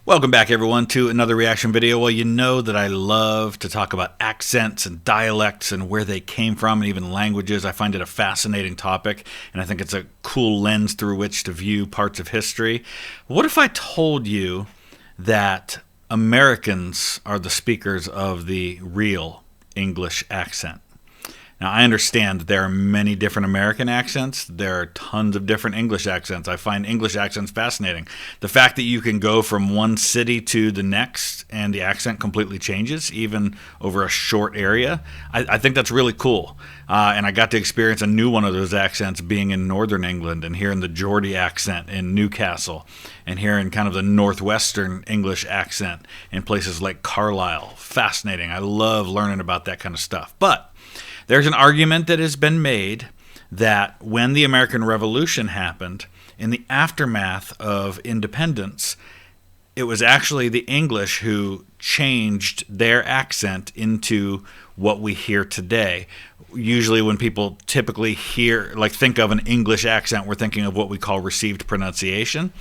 Welcome back, everyone, to another reaction video. Well, you know that I love to talk about accents and dialects and where they came from and even languages. I find it a fascinating topic, and I think it's a cool lens through which to view parts of history. What if I told you that Americans are the speakers of the real English accent? Now, I understand that there are many different American accents. There are tons of different English accents. I find English accents fascinating. The fact that you can go from one city to the next and the accent completely changes, even over a short area, I think that's really cool. And I got to experience a new one of those accents being in northern England and hearing the Geordie accent in Newcastle and hearing kind of the northwestern English accent in places like Carlisle. Fascinating. I love learning about that kind of stuff. But there's an argument that has been made that when the American Revolution happened, in the aftermath of independence, it was actually the English who changed their accent into what we hear today. Usually when people typically think of an English accent, we're thinking of what we call received pronunciation,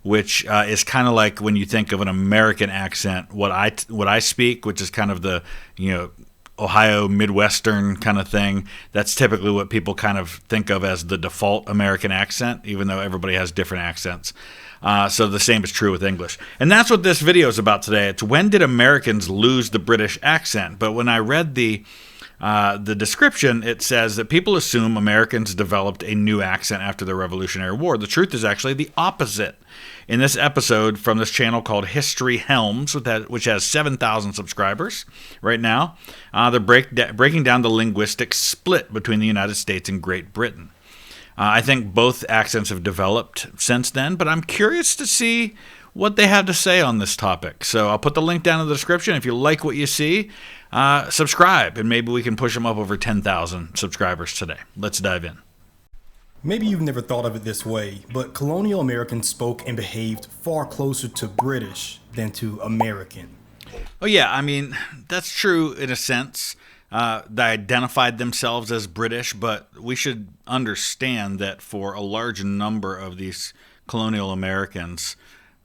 which is kind of like when you think of an American accent, what I speak, which is kind of the, Ohio Midwestern kind of thing. That's typically what people kind of think of as the default American accent, even though everybody has different accents. So the same is true with English. And that's what this video is about today. It's when did Americans lose the British accent? But when I read the description, it says that people assume Americans developed a new accent after the Revolutionary War. The truth is actually the opposite. In this episode from this channel called History Helms, which has 7,000 subscribers right now, they're breaking down the linguistic split between the United States and Great Britain. I think both accents have developed since then, but I'm curious to see what they have to say on this topic. So I'll put the link down in the description. If you like what you see, subscribe, and maybe we can push them up over 10,000 subscribers today. Let's dive in. Maybe you've never thought of it this way, but colonial Americans spoke and behaved far closer to British than to American. Oh yeah, I mean, that's true in a sense. They identified themselves as British, but we should understand that for a large number of these colonial Americans,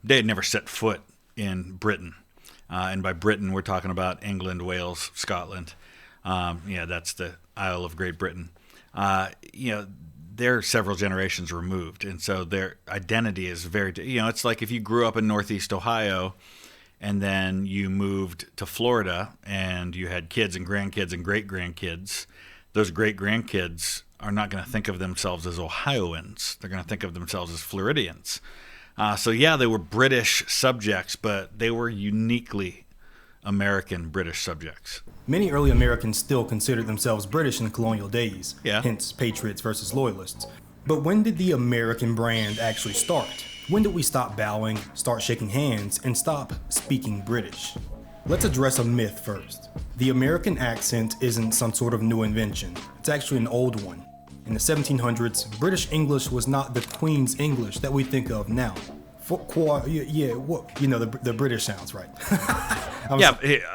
they had never set foot in Britain. And by Britain, we're talking about England, Wales, Scotland. That's the Isle of Great Britain. They're several generations removed, and so their identity is very, it's like if you grew up in Northeast Ohio and then you moved to Florida and you had kids and grandkids and great-grandkids, those great-grandkids are not going to think of themselves as Ohioans. They're going to think of themselves as Floridians. They were British subjects, but they were uniquely American British subjects. Many early Americans still considered themselves British in the colonial days, Yeah. Hence patriots versus loyalists. But when did the American brand actually start? When did we stop bowing, start shaking hands, and stop speaking British? Let's address a myth first. The American accent isn't some sort of new invention. It's actually an old one. In the 1700s, British English was not the Queen's English that we think of now. The British sounds, right?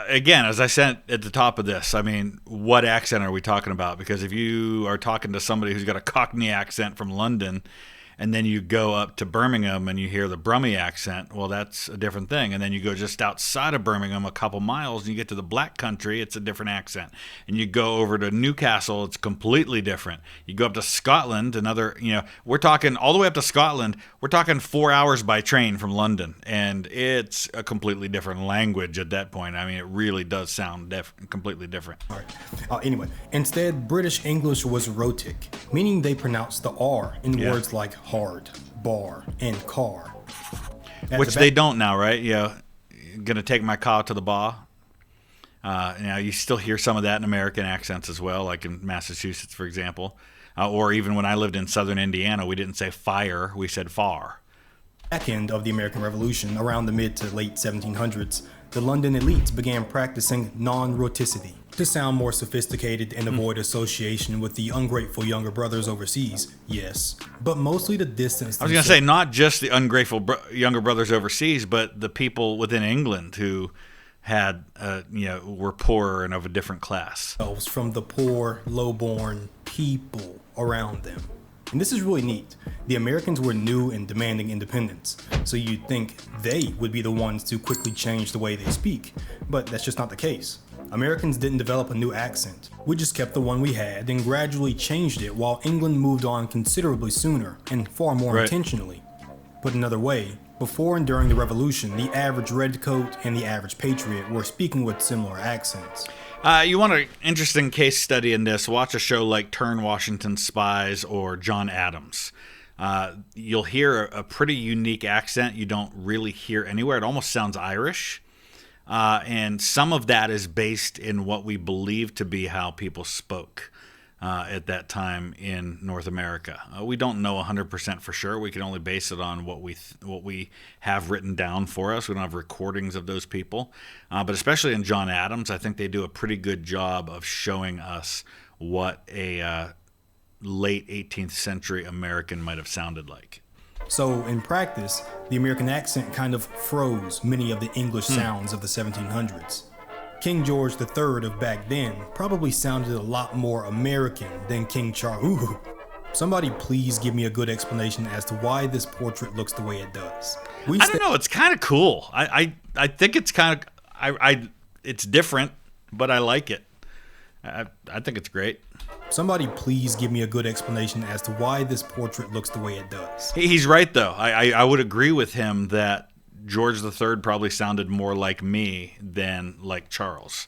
Again, as I said at the top of this, I mean, what accent are we talking about? Because if you are talking to somebody who's got a Cockney accent from London, and then you go up to Birmingham and you hear the Brummie accent, well, that's a different thing. And then you go just outside of Birmingham a couple miles and you get to the Black Country, it's a different accent. And you go over to Newcastle, it's completely different. You go up to Scotland, we're talking all the way up to Scotland, we're talking 4 hours by train from London. And it's a completely different language at that point. I mean, it really does sound completely different. All right. Anyway, instead, British English was rhotic, meaning they pronounced the R in words like hard, bar, and car. Which they don't now, right? Gonna take my car to the bar. You still hear some of that in American accents as well, like in Massachusetts, for example. Or even when I lived in southern Indiana, we didn't say fire, we said far. Back end of the American Revolution, around the mid to late 1700s, the London elites began practicing non-roticity to sound more sophisticated and avoid association with the ungrateful younger brothers overseas, yes, but mostly to distance. I was going to say not just the ungrateful younger brothers overseas, but the people within England who had, were poorer and of a different class. From the poor, low-born people around them. And this is really neat. The Americans were new and demanding independence, so you'd think they would be the ones to quickly change the way they speak, but that's just not the case. Americans didn't develop a new accent. We just kept the one we had and gradually changed it, while England moved on considerably sooner and far more intentionally. Put another way, before and during the Revolution, the average redcoat and the average patriot were speaking with similar accents. You want an interesting case study in this, watch a show like Turn Washington's Spies or John Adams. You'll hear a pretty unique accent you don't really hear anywhere. It almost sounds Irish. And some of that is based in what we believe to be how people spoke at that time in North America. We don't know 100% for sure. We can only base it on what we have written down for us. We don't have recordings of those people. But especially in John Adams, I think they do a pretty good job of showing us what a late 18th century American might have sounded like. So, in practice, the American accent kind of froze many of the English sounds of the 1700s. King George III of back then probably sounded a lot more American than King Charles. Ooh. Somebody please give me a good explanation as to why this portrait looks the way it does. I don't know, it's kind of cool. I think it's kind of, it's different, but I like it. I think it's great. Somebody please give me a good explanation as to why this portrait looks the way it does. He's right, though. I would agree with him that George III probably sounded more like me than like Charles.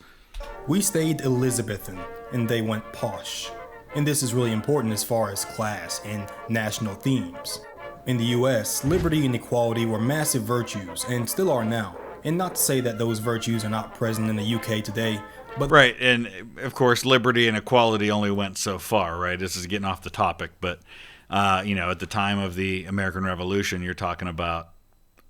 We stayed Elizabethan, and they went posh. And this is really important as far as class and national themes. In the US, liberty and equality were massive virtues, and still are now. And not to say that those virtues are not present in the UK today, but... Right, and of course, liberty and equality only went so far, right? This is getting off the topic, but, at the time of the American Revolution, you're talking about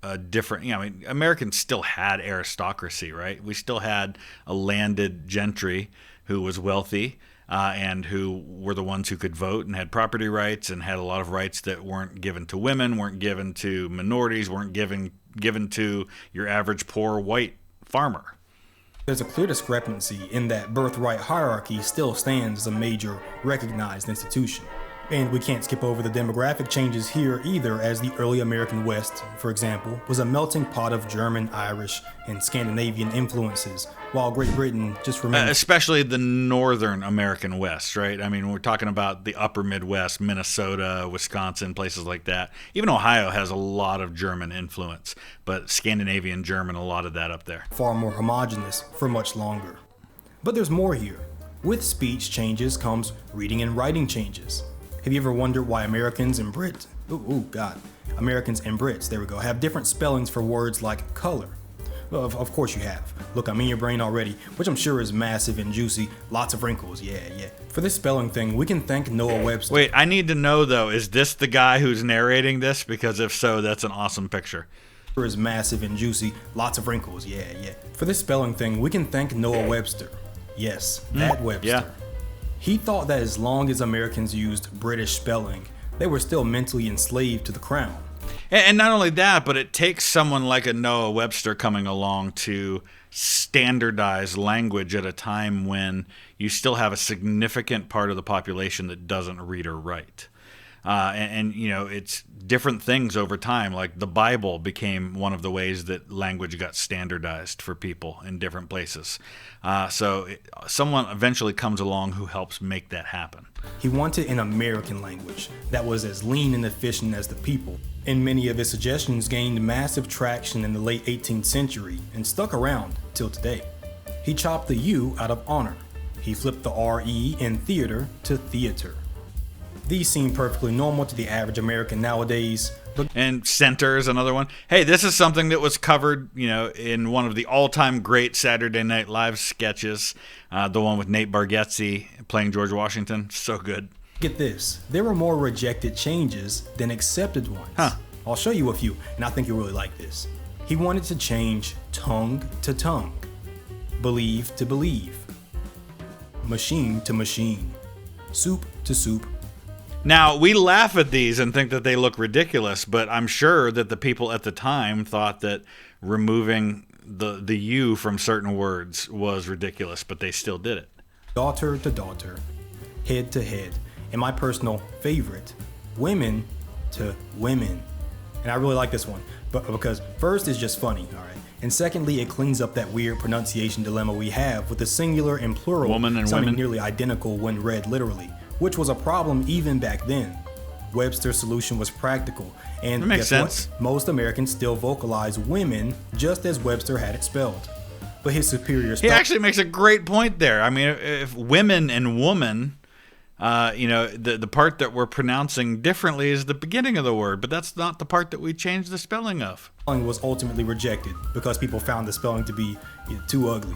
a different, Americans still had aristocracy, right? We still had a landed gentry who was wealthy and who were the ones who could vote and had property rights and had a lot of rights that weren't given to women, weren't given to minorities, weren't given to your average poor white farmer. There's a clear discrepancy in that birthright hierarchy still stands as a major recognized institution. And we can't skip over the demographic changes here either, as the early American West, for example, was a melting pot of German, Irish, and Scandinavian influences, while Great Britain just remained... especially the northern American West, right? I mean, we're talking about the upper Midwest, Minnesota, Wisconsin, places like that. Even Ohio has a lot of German influence, but Scandinavian German, a lot of that up there. Far more homogenous for much longer. But there's more here. With speech changes comes reading and writing changes. Have you ever wondered why Americans and Brits, Americans and Brits, there we go, have different spellings for words like color? Well, of course you have. Look, I'm in your brain already, which I'm sure is massive and juicy, lots of wrinkles, yeah. For this spelling thing, we can thank Noah Webster. Wait, I need to know though, is this the guy who's narrating this? Because if so, that's an awesome picture. Is massive and juicy, lots of wrinkles, yeah. For this spelling thing, we can thank Noah Webster. Yes, that Webster. Yeah. He thought that as long as Americans used British spelling, they were still mentally enslaved to the crown. And not only that, but it takes someone like a Noah Webster coming along to standardize language at a time when you still have a significant part of the population that doesn't read or write. It's different things over time. Like the Bible became one of the ways that language got standardized for people in different places. Someone eventually comes along who helps make that happen. He wanted an American language that was as lean and efficient as the people. And many of his suggestions gained massive traction in the late 18th century and stuck around till today. He chopped the U out of honor. He flipped the RE in theater to theater. These seem perfectly normal to the average American nowadays. And center is another one. Hey, this is something that was covered, in one of the all-time great Saturday Night Live sketches, the one with Nate Bargatze playing George Washington. So good. Get this, there were more rejected changes than accepted ones. I'll show you a few, and I think you'll really like this. He wanted to change tongue to tongue, believe to believe, machine to machine, soup to soup. Now, we laugh at these and think that they look ridiculous, but I'm sure that the people at the time thought that removing the U from certain words was ridiculous, but they still did it. Daughter to daughter, head to head, and my personal favorite, women to women. And I really like this one, but because first, it's just funny, all right? And secondly, it cleans up that weird pronunciation dilemma we have with the singular and plural Woman and sounding women. nearly identical when read literally, which was a problem even back then. Webster's solution was practical, and That makes guess sense. what? Most Americans still vocalize women just as Webster had it spelled. But his superior He spell actually makes a great point there. I mean, if women and woman, the part that we're pronouncing differently is the beginning of the word, but that's not the part that we change the spelling of. was ultimately rejected because people found the spelling to be too ugly.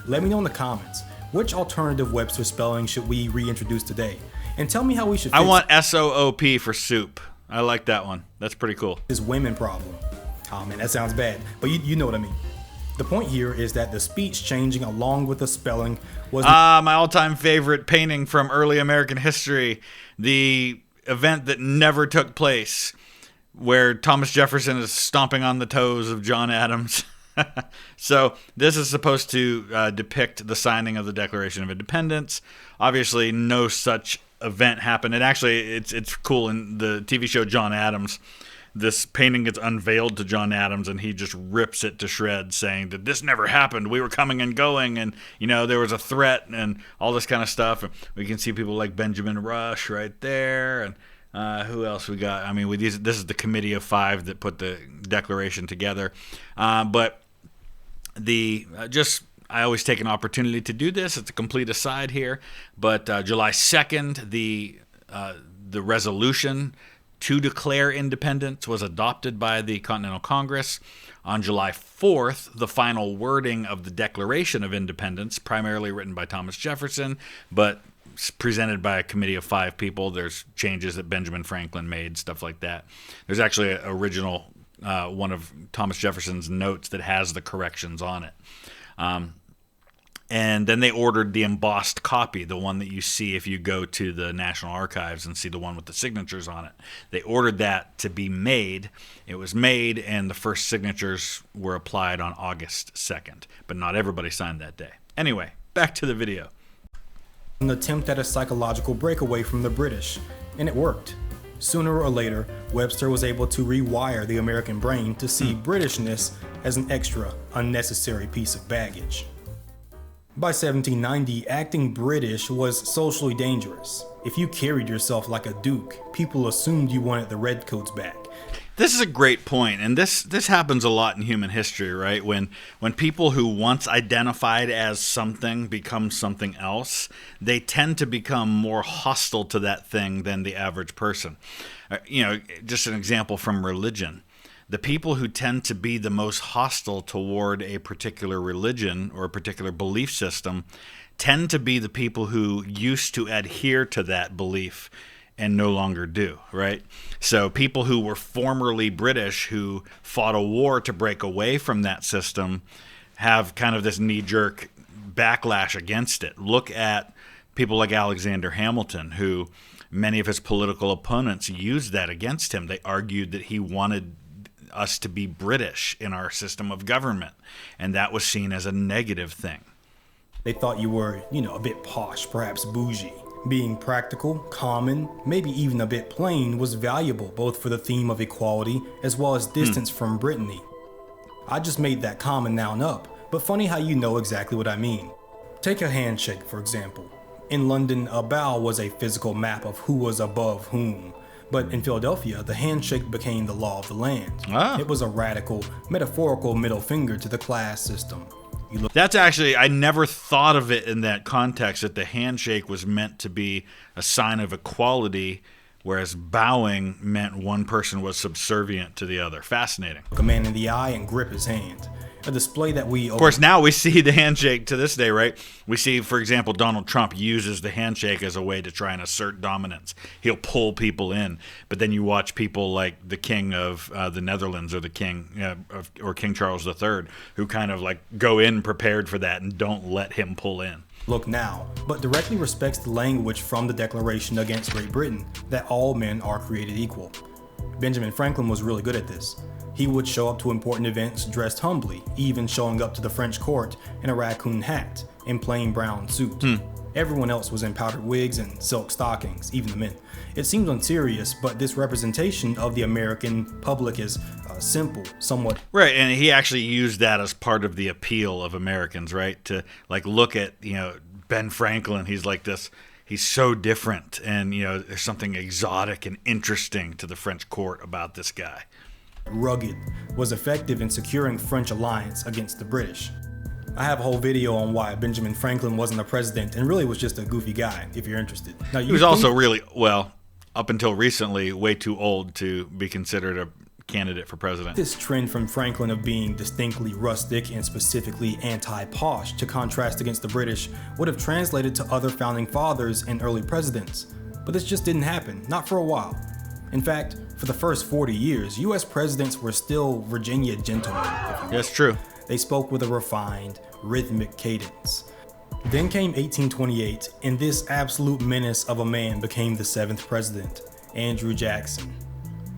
Let me know in the comments, which alternative Webster spelling should we reintroduce today? And tell me how we should fix I want SOOP for soup. I like that one. That's pretty cool. this women problem. Oh man, that sounds bad, but you know what I mean. The point here is that the speech changing along with the spelling was My all-time favorite painting from early American history, the event that never took place, where Thomas Jefferson is stomping on the toes of John Adams. So this is supposed to depict the signing of the Declaration of Independence. Obviously, no such event happened. And actually, it's cool in the TV show John Adams. This painting gets unveiled to John Adams, and he just rips it to shreds, saying that this never happened. We were coming and going, and there was a threat and all this kind of stuff. And we can see people like Benjamin Rush right there, and who else we got? I mean, this is the Committee of Five that put the Declaration together. But I always take an opportunity to do this. It's a complete aside here, but July 2nd, the resolution to declare independence was adopted by the Continental Congress. On July 4th, the final wording of the Declaration of Independence, primarily written by Thomas Jefferson, but presented by a committee of 5 people. There's changes that Benjamin Franklin made, stuff like that. There's actually an original one of Thomas Jefferson's notes that has the corrections on it. And then they ordered the embossed copy, the one that you see if you go to the National Archives and see the one with the signatures on it. They ordered that to be made. It was made, and the first signatures were applied on August 2nd. But not everybody signed that day. Anyway, back to the video. an attempt at a psychological breakaway from the British, and it worked. Sooner or later, Webster was able to rewire the American brain to see Britishness as an extra, unnecessary piece of baggage. By 1790, acting British was socially dangerous. If you carried yourself like a duke, people assumed you wanted the redcoats back. This is a great point, and this happens a lot in human history, right? When people who once identified as something become something else, they tend to become more hostile to that thing than the average person. Just an example from religion. The people who tend to be the most hostile toward a particular religion or a particular belief system tend to be the people who used to adhere to that belief and no longer do, right? So people who were formerly British who fought a war to break away from that system have kind of this knee-jerk backlash against it. Look at people like Alexander Hamilton, who many of his political opponents used that against him. They argued that he wanted us to be British in our system of government, and that was seen as a negative thing. They thought you were, a bit posh, perhaps bougie. Being practical, common, maybe even a bit plain was valuable both for the theme of equality as well as distance from Brittany. I just made that common noun up, but funny how you know exactly what I mean. Take a handshake, for example. In London, a bow was a physical map of who was above whom. But in Philadelphia, the handshake became the law of the land. Ah. It was a radical, metaphorical middle finger to the class system. That's actually, I never thought of it in that context, that the handshake was meant to be a sign of equality, whereas bowing meant one person was subservient to the other. Fascinating. Look a man in the eye and grip his hand. A display that we... Of course, now we see the handshake to this day, right? We see, for example, Donald Trump uses the handshake as a way to try and assert dominance. He'll pull people in, but then you watch people like the king of the Netherlands or the king or King Charles III, who kind of like go in prepared for that and don't let him pull in. Look now, but directly respects the language from the Declaration against Great Britain that all men are created equal. Benjamin Franklin was really good at this. He would show up to important events dressed humbly, even showing up to the French court in a raccoon hat and plain brown suit. Everyone else was in powdered wigs and silk stockings, even the men. It seems unserious, but this representation of the American public is simple, somewhat. Right, and he actually used that as part of the appeal of Americans, right? To like look at, Ben Franklin, he's like this, he's so different, and there's something exotic and interesting to the French court about this guy. Rugged, was effective in securing French alliance against the British. I have a whole video on why Benjamin Franklin wasn't a president and really was just a goofy guy, if you're interested. Now, he was also really, well, up until recently, way too old to be considered a candidate for president. This trend from Franklin of being distinctly rustic and specifically anti-posh to contrast against the British would have translated to other founding fathers and early presidents. But this just didn't happen, not for a while. In fact, for the first 40 years, US presidents were still Virginia gentlemen. That's true. They spoke with a refined, rhythmic cadence. Then came 1828, and this absolute menace of a man became the 7th president, Andrew Jackson.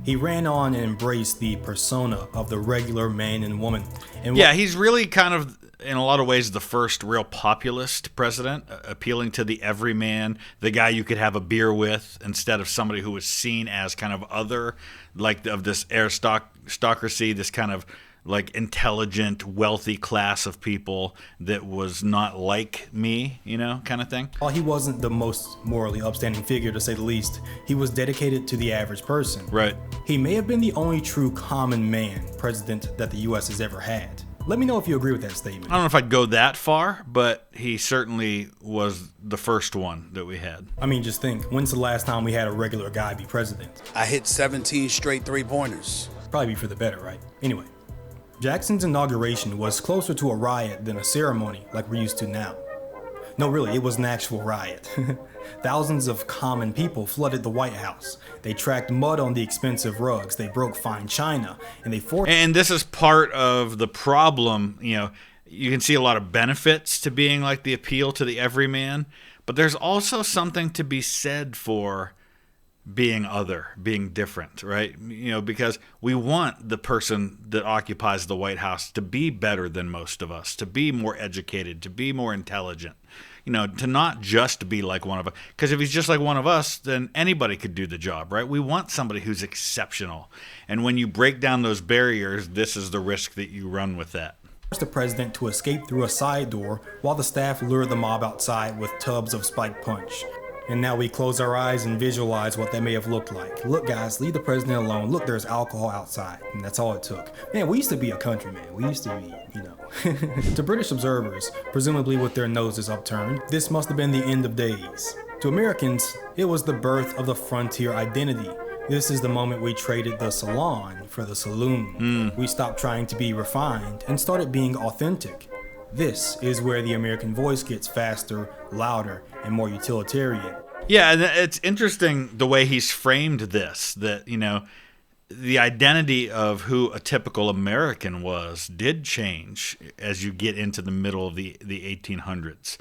He ran on and embraced the persona of the regular man and woman. And he's really kind of, in a lot of ways, the first real populist president, appealing to the everyman, the guy you could have a beer with, instead of somebody who was seen as kind of other, like of this aristocracy, this kind of like intelligent, wealthy class of people that was not like me, kind of thing. While he wasn't the most morally upstanding figure, to say the least, he was dedicated to the average person. Right. He may have been the only true common man president that the US has ever had. Let me know if you agree with that statement. I don't know if I'd go that far, but he certainly was the first one that we had. I mean, just think, when's the last time we had a regular guy be president? I hit 17 straight three-pointers. Probably be for the better, right? Anyway, Jackson's inauguration was closer to a riot than a ceremony like we're used to now. No, really, it was an actual riot. Thousands of common people flooded the White House. They tracked mud on the expensive rugs. They broke fine china, and they forced. And this is part of the problem. You can see a lot of benefits to being like the appeal to the everyman, but there's also something to be said for being other, being different, right? Because we want the person that occupies the White House to be better than most of us, to be more educated, to be more intelligent, to not just be like one of us. Because if he's just like one of us, then anybody could do the job, right? We want somebody who's exceptional. And when you break down those barriers, this is the risk that you run with that. The president to escape through a side door while the staff lured the mob outside with tubs of spiked punch. And now we close our eyes and visualize what that may have looked like. Look, guys, leave the president alone. Look, there's alcohol outside. And that's all it took. Man, we used to be a country, man. We used to be, To British observers, presumably with their noses upturned, this must have been the end of days. To Americans, it was the birth of the frontier identity. This is the moment we traded the salon for the saloon. We stopped trying to be refined and started being authentic. This is where the American voice gets faster, louder, and more utilitarian. Yeah, and it's interesting the way he's framed this, that, the identity of who a typical American was did change as you get into the middle of the 1800s.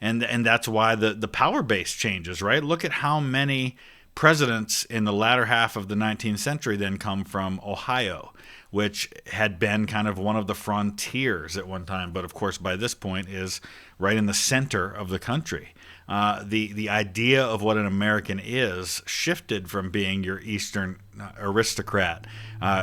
And that's why the power base changes, right? Look at how many presidents in the latter half of the 19th century then come from Ohio, which had been kind of one of the frontiers at one time, but of course by this point is right in the center of the country. The idea of what an American is shifted from being your Eastern aristocrat,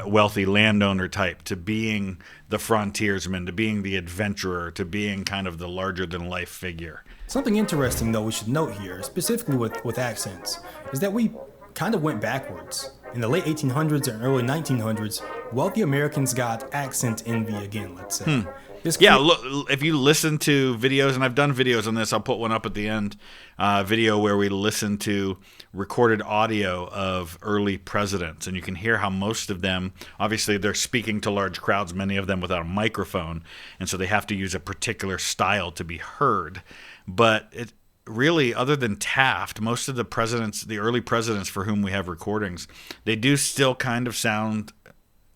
wealthy landowner type, to being the frontiersman, to being the adventurer, to being kind of the larger-than-life figure. Something interesting, though, we should note here, specifically with accents, is that we kind of went backwards. In the late 1800s and early 1900s, wealthy Americans got accent envy again, let's say. Look, if you listen to videos, and I've done videos on this, I'll put one up at the end, video where we listen to recorded audio of early presidents, and you can hear how most of them, obviously they're speaking to large crowds, many of them without a microphone, and so they have to use a particular style to be heard. But it really, other than Taft, most of the presidents, the early presidents for whom we have recordings, they do still kind of sound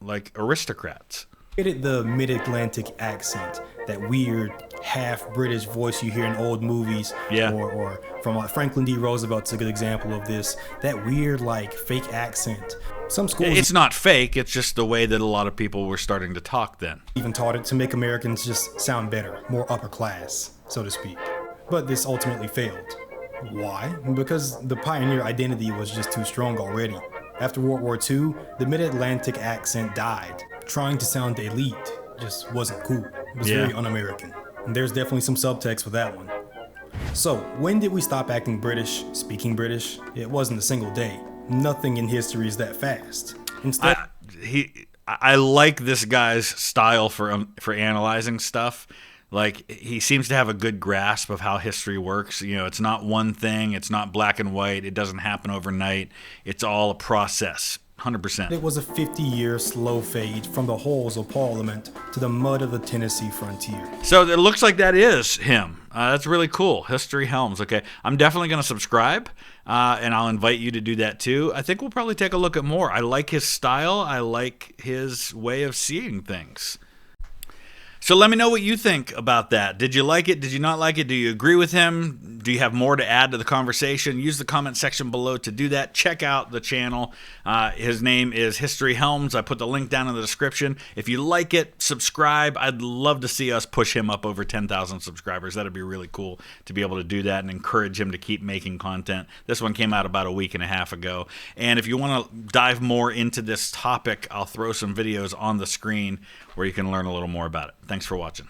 like aristocrats. The mid-Atlantic accent, that weird half-British voice you hear in old movies, or from Franklin D. Roosevelt's a good example of this, that weird fake accent. Some schools, it's not fake, it's just the way that a lot of people were starting to talk then. Even taught it to make Americans just sound better, more upper class, so to speak. But this ultimately failed. Why? Because the pioneer identity was just too strong already. After World War II, the mid-Atlantic accent died. Trying to sound elite just wasn't cool. It was very un-American. And there's definitely some subtext with that one. So, when did we stop acting British, speaking British? It wasn't a single day. Nothing in history is that fast. Instead, I like this guy's style for analyzing stuff. Like, he seems to have a good grasp of how history works. You know, it's not one thing. It's not black and white. It doesn't happen overnight. It's all a process. 100%. it was a 50-year slow fade from the halls of Parliament to the mud of the Tennessee frontier. So it looks like that is him. That's really cool. History Helms. Okay, I'm definitely going to subscribe, and I'll invite you to do that too. I think we'll probably take a look at more. I like his style. I like his way of seeing things. So let me know what you think about that. Did you like it? Did you not like it? Do you agree with him? Do you have more to add to the conversation? Use the comment section below to do that. Check out the channel. His name is History Helms. I put the link down in the description. If you like it, subscribe. I'd love to see us push him up over 10,000 subscribers. That'd be really cool to be able to do that and encourage him to keep making content. This one came out about a week and a half ago. And if you want to dive more into this topic, I'll throw some videos on the screen where you can learn a little more about it. Thanks for watching.